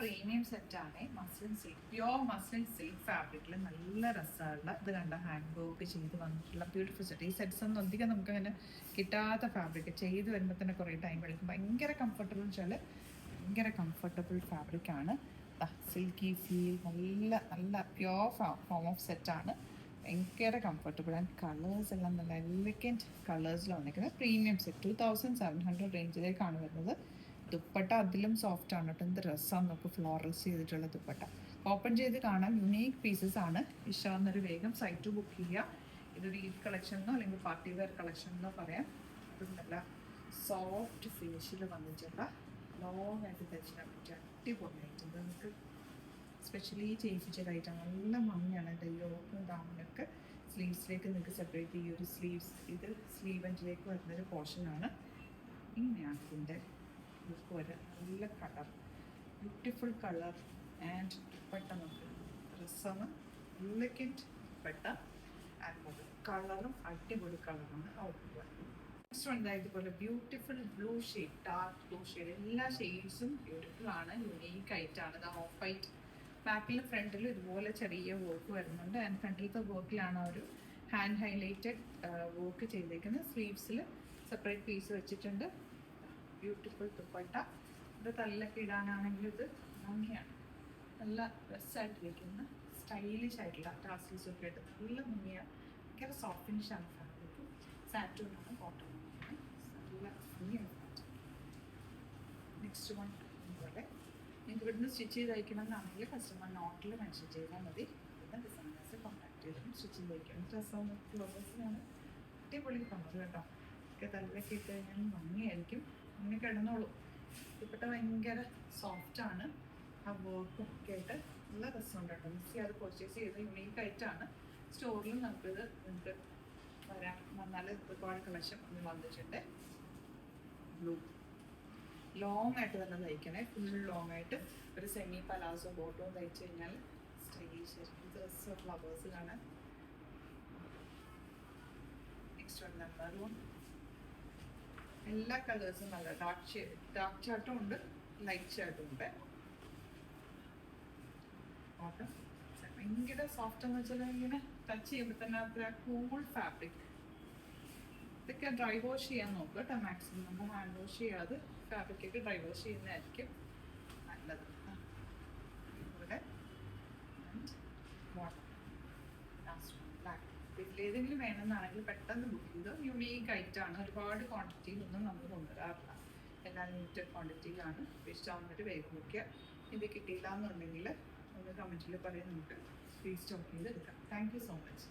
Premium സെറ്റാണ്. Muslin silk, pure muslin silk ഫാബ്രിക്കിൽ നല്ല രസമുള്ള ഇത് കണ്ട ഹാൻഡ് വർക്ക് ചെയ്ത് വന്നിട്ടുള്ള ബ്യൂട്ടിഫുൾ സെറ്റ്. ഈ സെറ്റ്സ് ഒന്നും അധികം നമുക്ക് അങ്ങനെ കിട്ടാത്ത ഫാബ്രിക്, ചെയ്ത് വരുമ്പോൾ തന്നെ കുറേ ടൈം എടുക്കും. ഭയങ്കര കംഫർട്ടബിൾ വെച്ചാൽ ഭയങ്കര കംഫർട്ടബിൾ ഫാബ്രിക്കാണ്. സിൽക്കി ഫീൽ, നല്ല നല്ല പ്യോർ ഫോം ഓഫ് സെറ്റാണ്. ഭയങ്കര കംഫർട്ടബിൾ ആൻഡ് കളേഴ്സ് എല്ലാം നല്ല എലിഗൻറ്റ് കളേഴ്സിലാണ് വന്നിരിക്കുന്നത്. പ്രീമിയം സെറ്റ് 2700 റേഞ്ചിലേക്കാണ് വരുന്നത്. ദുപ്പട്ട അതിലും സോഫ്റ്റ് ആണ് കേട്ടോ. എന്ത് രസമാണ് നമുക്ക് ഫ്ലോറൽസ് ചെയ്തിട്ടുള്ള ദുപ്പട്ട. ഓപ്പൺ ചെയ്ത് കാണാൻ യുണീക്ക് പീസസ് ആണ്. ഇഷ്ടമാകുന്നൊരു വേഗം സൈറ്റ് ബുക്ക് ചെയ്യുക. ഇതൊരു ഈദ് കളക്ഷൻ എന്നോ അല്ലെങ്കിൽ പാർട്ടി വെയർ കളക്ഷൻ എന്നോ പറയാം. അതും നല്ല സോഫ്റ്റ് ഫിനിഷിൽ വന്നിട്ടുള്ള ലോങ് ആയിട്ട് ധരിച്ചിടാൻ പറ്റിയ അടിപൊളിയായിട്ട് നമുക്ക് സ്പെഷ്യലി ചെയ്യിപ്പിച്ചതായിട്ടാണ്. നല്ല ഭംഗിയാണ്. യോക്കും ഡൗണിനൊക്കെ സ്ലീവ്സിലേക്ക് നിങ്ങൾക്ക് സെപ്പറേറ്റ് ഈ ഒരു സ്ലീവ്സ്, ഇത് സ്ലീവ് എൻഡിലേക്ക് വരുന്നൊരു പോർഷനാണ്. ഇങ്ങനെയാണ് ഇതിൻ്റെ ലുക്ക് വരെ. നല്ല colour, beautiful colour and dupatta നമുക്ക് ഡ്രസ്സാണ്. എലഗൻറ്റ് ദുപ്പട്ട ആൻഡ് കളറും അടിപൊളി കളറാണ് ഔട്ട്. നെക്സ്റ്റ് വൺ ഇതുപോലെ beautiful blue shade, dark blue shade. എല്ലാ ഷെയ്ഡ്സും ബ്യൂട്ടിഫുൾ ആണ്, യുണീക്ക് ആയിട്ടാണ്. ഇത് ഓഫ് വൈറ്റ്, ബാക്കിലും ഫ്രണ്ടിലും ഇതുപോലെ ചെറിയ വർക്ക് വരുന്നുണ്ട്. ആൻഡ് ഫ്രണ്ടിലത്തെ വർക്കിലാണ് ഒരു ഹാൻഡ് ഹൈലൈറ്റഡ് വർക്ക് ചെയ്തേക്കുന്നത്. സ്ലീവ്സിൽ സെപ്പറേറ്റ് പീസ് വെച്ചിട്ടുണ്ട്. ബ്യൂട്ടിഫുൾ ദുപ്പട്ട. ഇത് തലയിലൊക്കെ ഇടാനാണെങ്കിൽ ഇത് ഭംഗിയാണ്. നല്ല ഡ്രസ്സായിട്ടിരിക്കുന്ന സ്റ്റൈലിഷ് ആയിട്ടുള്ള ടാസിൽസ് ഒക്കെ ഇട്ട് നല്ല ഭംഗിയാണ്. ഭയങ്കര സോഫ്റ്റ് ഫിനിഷാണ് ഫാബ്രിക്. സാറ്റൂണാണ്, കോട്ടൺ നല്ല ഭംഗിയാണ്. നെക്സ്റ്റ് വൺ ഇതുപോലെ നിങ്ങൾക്ക് ഇവിടുന്ന് സ്റ്റിച്ച് ചെയ്ത് അയക്കണമെന്നാണെങ്കിൽ കസ്റ്റമർ നോട്ടിൽ മെൻഷൻ ചെയ്താൽ മതി. ഇവിടുന്ന് ഡിസൈനേഴ്സ് കോൺടാക്ട് ചെയ്തും സ്റ്റിച്ച് ചെയ്ത് അയക്കണം. ഡ്രസ്സാണ് ഫ്ലോവേഴ്സിനാണ് അടിപൊളി കളർ കേട്ടോ. ഒക്കെ തലയിലൊക്കെ ഇട്ട് കഴിഞ്ഞാൽ ഭംഗിയായിരിക്കും. അങ്ങനെ കിടന്നോളൂ. ദുപ്പട്ട ഭയങ്കര സോഫ്റ്റാണ്. ആ വർക്കും ഒക്കെ ആയിട്ട് നല്ല രസമുണ്ട് കേട്ടോ. മിസ് അത് പർച്ചേസ് ചെയ്ത് യുണീക്ക് ആയിട്ടാണ്. സ്റ്റോറിലും നമുക്കിത് നിങ്ങൾക്ക് വന്നാൽ ഒരുപാട് കളക്ഷൻ വന്നിട്ടുണ്ട്. ബ്ലൂ ലോങ് ആയിട്ട് തന്നെ തയ്ക്കണേ. ഫുൾ ലോങ് ആയിട്ട് ഒരു സെമി പലാസോ ബോട്ടോ തയ്ച്ചു കഴിഞ്ഞാൽ സ്റ്റൈലിഷ് ആയിരിക്കും. ഡ്രസ്സ് ഫ്ലവേഴ്സ് കാണാൻ. Next one number 1. എല്ലാ കളേഴ്സും നല്ല ഡാർക്ക് ചാർട്ടും ഉണ്ട്, ലൈറ്റ് ചാർട്ടും ഉണ്ട്. കോട്ടൺ ഭയങ്കര സോഫ്റ്റ് എന്ന് വെച്ചാൽ ഇങ്ങനെ ടച്ച് ചെയ്യുമ്പോൾ തന്നെ അത് കൂൾ ഫാബ്രിക്. ഇതൊക്കെ ഡ്രൈ വാഷ് ചെയ്യാൻ നോക്കുക കേട്ടോ. മാക്സിമം നമ്മൾ ഹാൻഡ് വാഷ് ചെയ്യാതെ ഫാബ്രിക്കൊക്കെ ഡ്രൈ വാഷ് ചെയ്യുന്നതായിരിക്കും നല്ലത്. ഇവിടെ ബ്ലാക്ക്. ഇതിലേതെങ്കിലും വേണമെന്നാണെങ്കിൽ പെട്ടെന്ന് ബുക്ക് ചെയ്ത്. യുണീക്ക് ആയിട്ടാണ്. ഒരുപാട് ക്വാണ്ടിറ്റിയിലൊന്നും നമ്മൾ കൊണ്ടുവരാറില്ല. എല്ലാം ലിമിറ്റഡ് ക്വാണ്ടിറ്റിയിലാണ്. ഇഷ്ടമാകുന്നൊരു വേഗം നോക്കിയാൽ. ഇത് കിട്ടിയില്ല എന്നുണ്ടെങ്കിൽ ഒന്ന് കമൻറ്റിൽ പറയാൻ നമുക്ക് റീസ്റ്റോക്ക് ചെയ്ത് എടുക്കാം. Thank you so much.